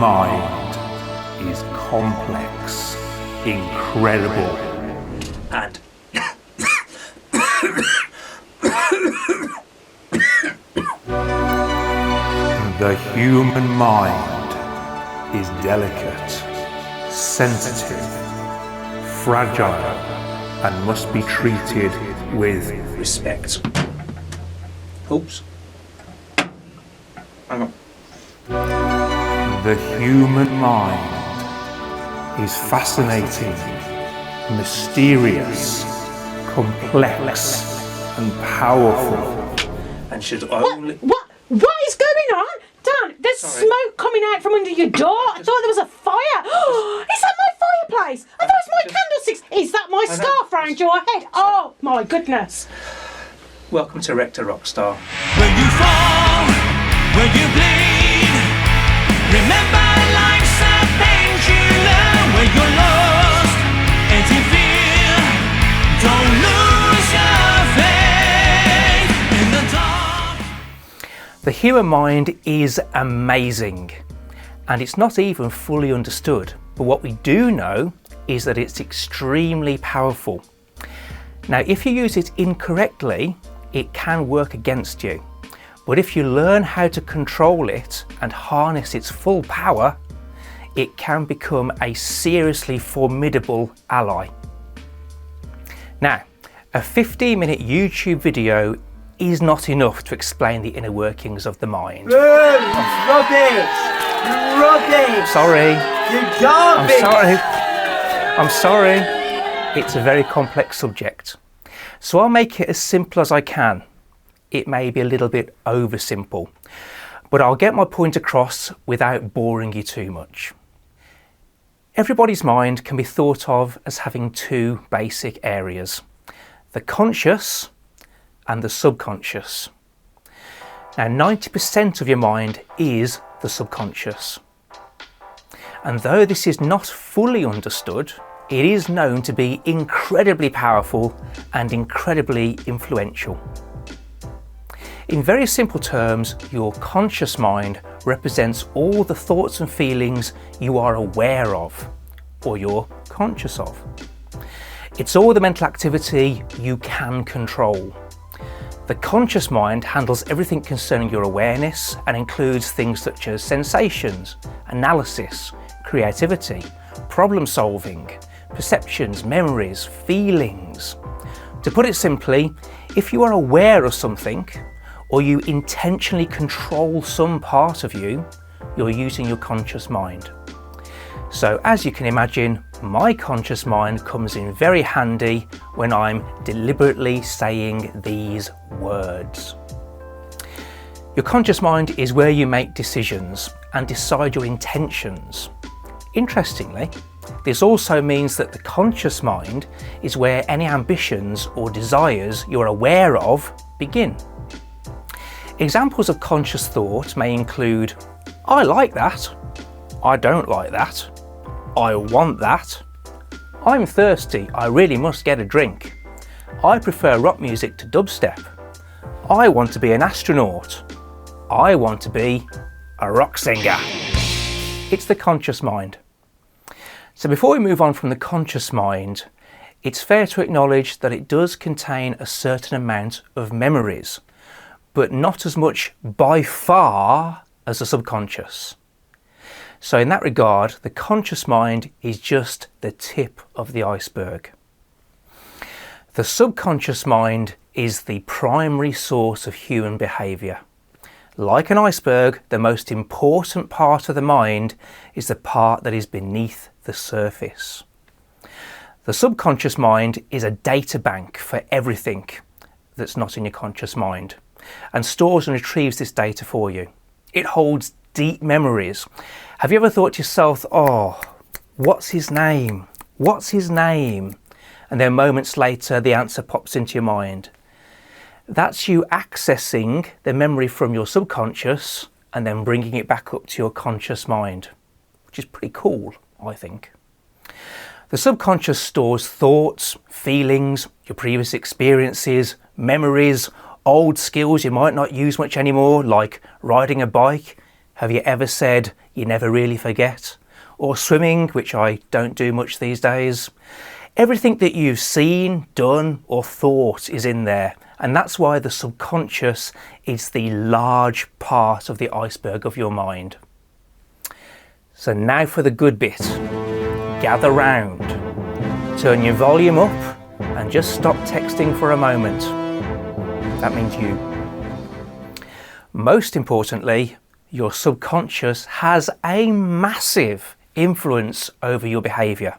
mind is complex, incredible, and the human mind is delicate, sensitive, fragile, and must be treated with respect. Oops. Hang on. the human mind is fascinating, mysterious, complex, and powerful. And should only... What is going on? Dan, there's smoke coming out from under your door. I thought there was a fire. Is that my fireplace? Are those my candlesticks? Is that my scarf round your head? Oh, my goodness. Welcome to Rector Rockstar. When you fall, when you bleed, remember life's a pendulum. When you're lost and in fear, don't lose your faith in the dark. The human mind is amazing, and it's not even fully understood, but what we do know is that it's extremely powerful. Now, if you use it incorrectly, it can work against you, but if you learn how to control it and harness its full power, it can become a seriously formidable ally. Now, a 15-minute YouTube video is not enough to explain the inner workings of the mind. Rubbish! Sorry. You're garbage! I'm sorry. It's a very complex subject. So I'll make it as simple as I can. It may be a little bit oversimple, but I'll get my point across without boring you too much. Everybody's mind can be thought of as having two basic areas: the conscious and the subconscious. Now, 90% of your mind is the subconscious. And though this is not fully understood, it is known to be incredibly powerful and incredibly influential. In very simple terms, your conscious mind represents all the thoughts and feelings you are aware of, or you're conscious of. It's all the mental activity you can control. The conscious mind handles everything concerning your awareness and includes things such as sensations, analysis, creativity, problem solving, perceptions, memories, feelings. To put it simply, if you are aware of something, or you intentionally control some part of you, you're using your conscious mind. So as you can imagine, my conscious mind comes in very handy when I'm deliberately saying these words. Your conscious mind is where you make decisions and decide your intentions. Interestingly, this also means that the conscious mind is where any ambitions or desires you're aware of begin. Examples of conscious thought may include, I like that, I don't like that, I want that, I'm thirsty, I really must get a drink, I prefer rock music to dubstep, I want to be an astronaut, I want to be a rock singer. It's the conscious mind. So before we move on from the conscious mind, it's fair to acknowledge that it does contain a certain amount of memories, but not as much by far as the subconscious. So in that regard, the conscious mind is just the tip of the iceberg. The subconscious mind is the primary source of human behaviour. Like an iceberg, the most important part of the mind is the part that is beneath the surface. The subconscious mind is a data bank for everything that's not in your conscious mind, and stores and retrieves this data for you. It holds deep memories. Have you ever thought to yourself, oh, what's his name? What's his name? And then moments later, the answer pops into your mind. That's you accessing the memory from your subconscious and then bringing it back up to your conscious mind, which is pretty cool, I think. The subconscious stores thoughts, feelings, your previous experiences, memories, old skills you might not use much anymore, like riding a bike. Have you ever said, you never really forget, or swimming, which I don't do much these days. Everything that you've seen, done or thought is in there, and that's why the subconscious is the large part of the iceberg of your mind. So now for the good bit. Gather round, turn your volume up and just stop texting for a moment. That means you. Most importantly, your subconscious has a massive influence over your behaviour,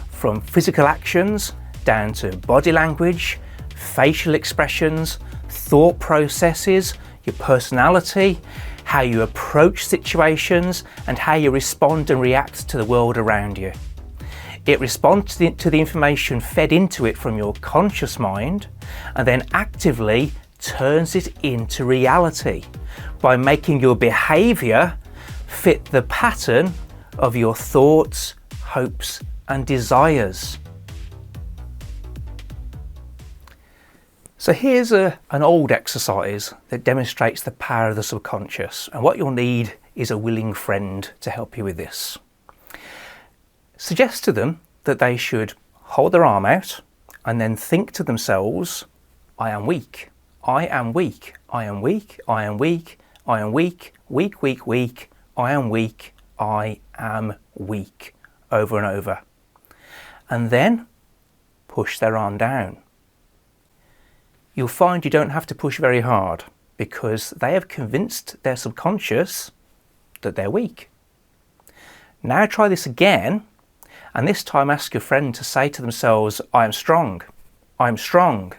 from physical actions down to body language, facial expressions, thought processes, your personality, how you approach situations and how you respond and react to the world around you. It responds to the information fed into it from your conscious mind and then actively turns it into reality by making your behaviour fit the pattern of your thoughts, hopes and desires. So here's an old exercise that demonstrates the power of the subconscious, and what you'll need is a willing friend to help you with this. Suggest to them that they should hold their arm out and then think to themselves, I am weak, I am weak, I am weak, I am weak, I am weak, weak, weak, weak, I am weak, I am weak, over and over. And then push their arm down. You'll find you don't have to push very hard because they have convinced their subconscious that they're weak. Now try this again, and this time ask your friend to say to themselves, I am strong, I am strong,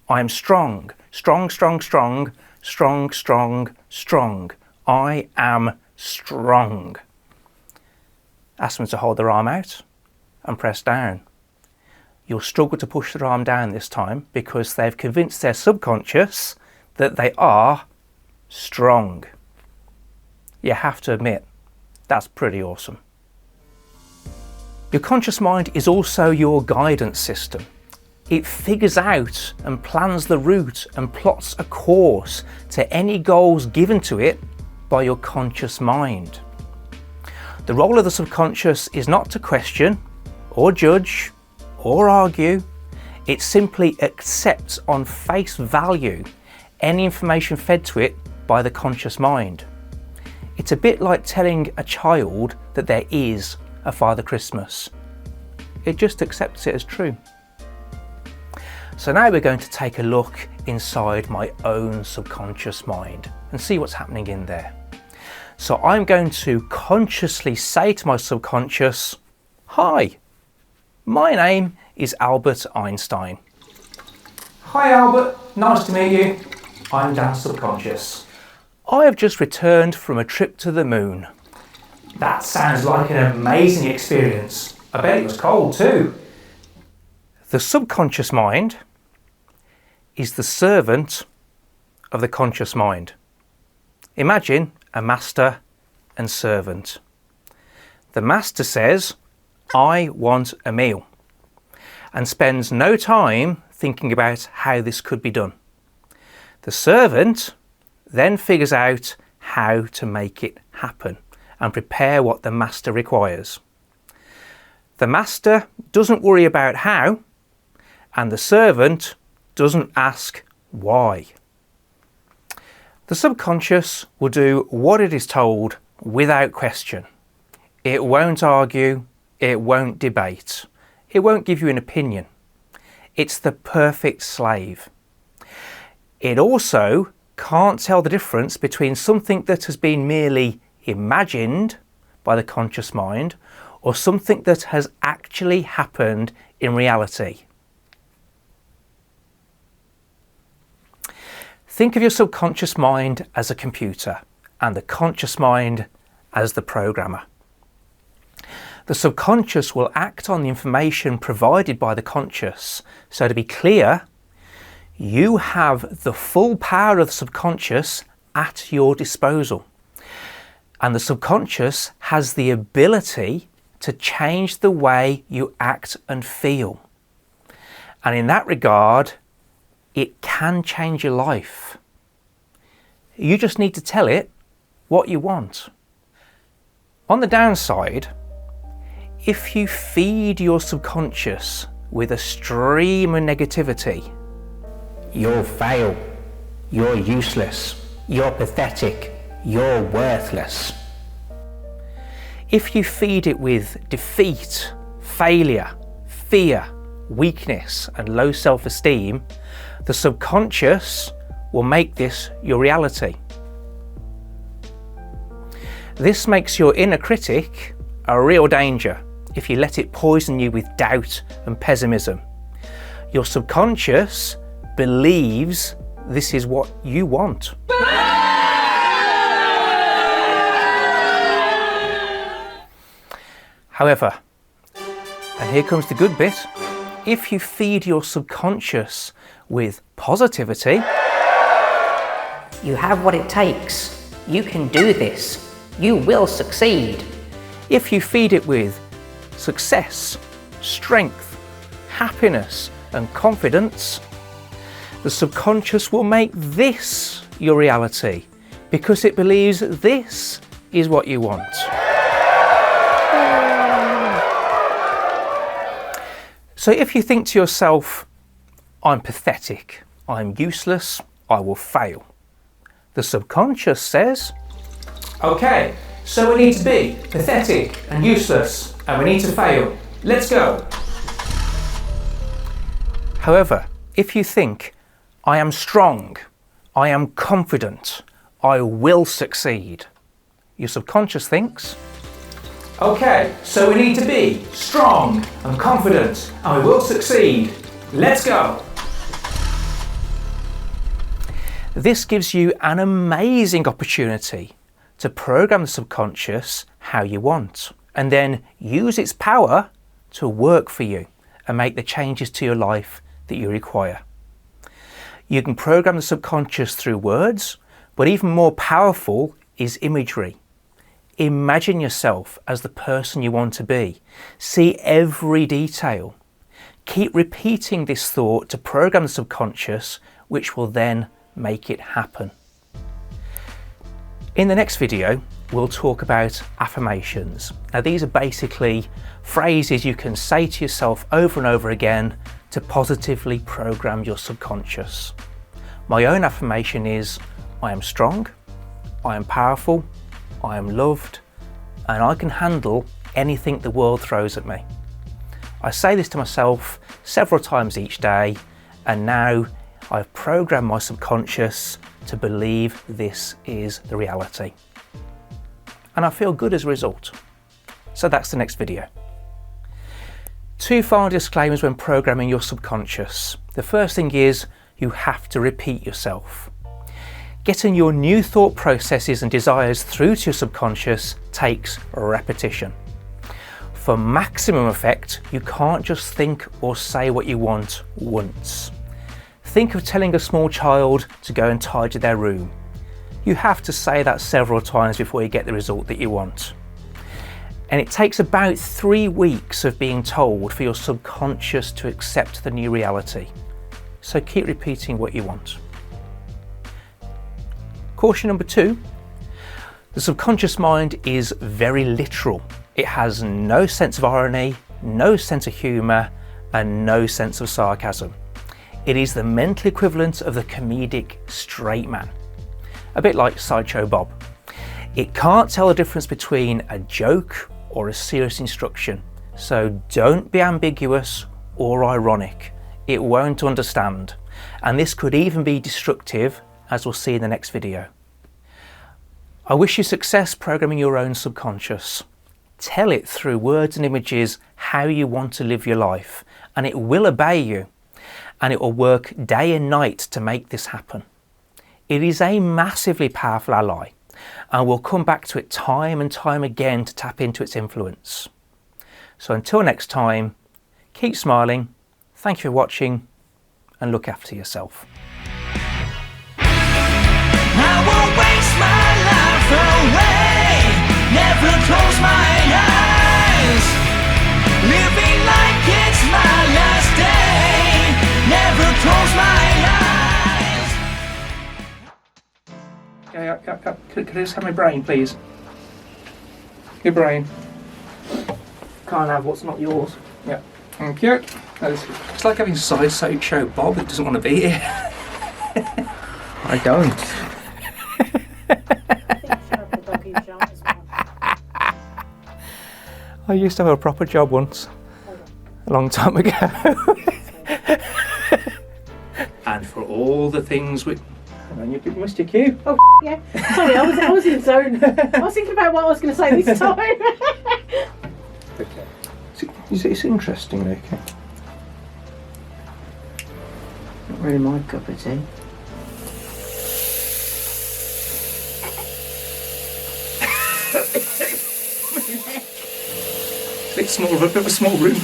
I am strong, strong, strong, strong, strong, strong, strong, I am strong. Ask them to hold their arm out and press down. You'll struggle to push their arm down this time because they've convinced their subconscious that they are strong. You have to admit, that's pretty awesome. Your conscious mind is also your guidance system. It figures out and plans the route and plots a course to any goals given to it by your conscious mind. The role of the subconscious is not to question or judge or argue. It simply accepts on face value any information fed to it by the conscious mind. It's a bit like telling a child that there is a Father Christmas. It just accepts it as true. So now we're going to take a look inside my own subconscious mind and see what's happening in there. So I'm going to consciously say to my subconscious, hi, my name is Albert Einstein. Hi Albert, nice to meet you. I'm Dan's subconscious. I have just returned from a trip to the moon. That sounds like an amazing experience. I bet it was cold too. The subconscious mind is the servant of the conscious mind. Imagine a master and servant. The master says, I want a meal, and spends no time thinking about how this could be done. The servant then figures out how to make it happen and prepare what the master requires. The master doesn't worry about how, and the servant doesn't ask why. The subconscious will do what it is told without question. It won't argue, it won't debate, it won't give you an opinion. It's the perfect slave. It also can't tell the difference between something that has been merely imagined by the conscious mind or something that has actually happened in reality. Think of your subconscious mind as a computer and the conscious mind as the programmer. The subconscious will act on the information provided by the conscious. So to be clear, you have the full power of the subconscious at your disposal. And the subconscious has the ability to change the way you act and feel. And in that regard, it can change your life. You just need to tell it what you want. On the downside, if you feed your subconscious with a stream of negativity, you'll fail, you're useless, you're pathetic, you're worthless. If you feed it with defeat, failure, fear, weakness and low self-esteem, the subconscious will make this your reality. This makes your inner critic a real danger if you let it poison you with doubt and pessimism. Your subconscious believes this is what you want. However, and here comes the good bit, if you feed your subconscious with positivity, you have what it takes, you can do this, you will succeed. If you feed it with success, strength, happiness and confidence, the subconscious will make this your reality because it believes this is what you want. So if you think to yourself, I'm pathetic, I'm useless, I will fail, the subconscious says, okay, so we need to be pathetic and useless and we need to fail. Let's go. However, if you think, I am strong, I am confident, I will succeed, your subconscious thinks, okay, so we need to be strong and confident and we will succeed. Let's go. This gives you an amazing opportunity to program the subconscious how you want and then use its power to work for you and make the changes to your life that you require. You can program the subconscious through words, but even more powerful is imagery. Imagine yourself as the person you want to be. See every detail. Keep repeating this thought to program the subconscious, which will then make it happen. In the next video, we'll talk about affirmations. Now, these are basically phrases you can say to yourself over and over again to positively program your subconscious. My own affirmation is, I am strong, I am powerful, I am loved, and I can handle anything the world throws at me. I say this to myself several times each day, and now I've programmed my subconscious to believe this is the reality. And I feel good as a result. So that's the next video. 2 final disclaimers when programming your subconscious. The first thing is you have to repeat yourself. Getting your new thought processes and desires through to your subconscious takes repetition. For maximum effect, you can't just think or say what you want once. Think of telling a small child to go and tidy their room. You have to say that several times before you get the result that you want. And it takes about 3 weeks of being told for your subconscious to accept the new reality. So keep repeating what you want. Caution number 2, the subconscious mind is very literal. It has no sense of irony, no sense of humour, and no sense of sarcasm. It is the mental equivalent of the comedic straight man, a bit like Sideshow Bob. It can't tell the difference between a joke or a serious instruction, so don't be ambiguous or ironic. It won't understand, and this could even be destructive, as we'll see in the next video. I wish you success programming your own subconscious. Tell it through words and images how you want to live your life, and it will obey you, and it will work day and night to make this happen. It is a massively powerful ally, and we'll come back to it time and time again to tap into its influence. So until next time, keep smiling, thank you for watching, and look after yourself. I won't waste my life away, never close my eyes, living like it's my last day, never close my eyes. Could I just have my brain, please? your brain. Can't have what's not yours. Yeah. Thank you. It's like having sideshow Bob that doesn't want to be here. I don't. I used to have a proper job once. A long time ago. And for all the things we... And you missed your cue. Oh, yeah. Sorry, I was in the zone. I was thinking about what I was going to say this time. Okay. It's interesting, okay? Not really my cup of tea. It's small, a bit of a small room.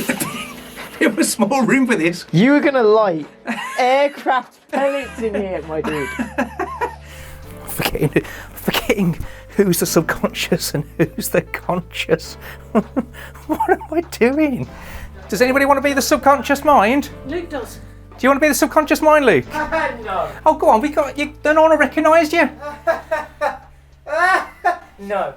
Bit of a small room for this. You were gonna light aircraft pellets in here, my dude. Forgetting who's the subconscious and who's the conscious. What am I doing? Does anybody want to be the subconscious mind? Luke does. Do you want to be the subconscious mind, Luke? No. Oh, go on. We got you. Then I recognised you. No.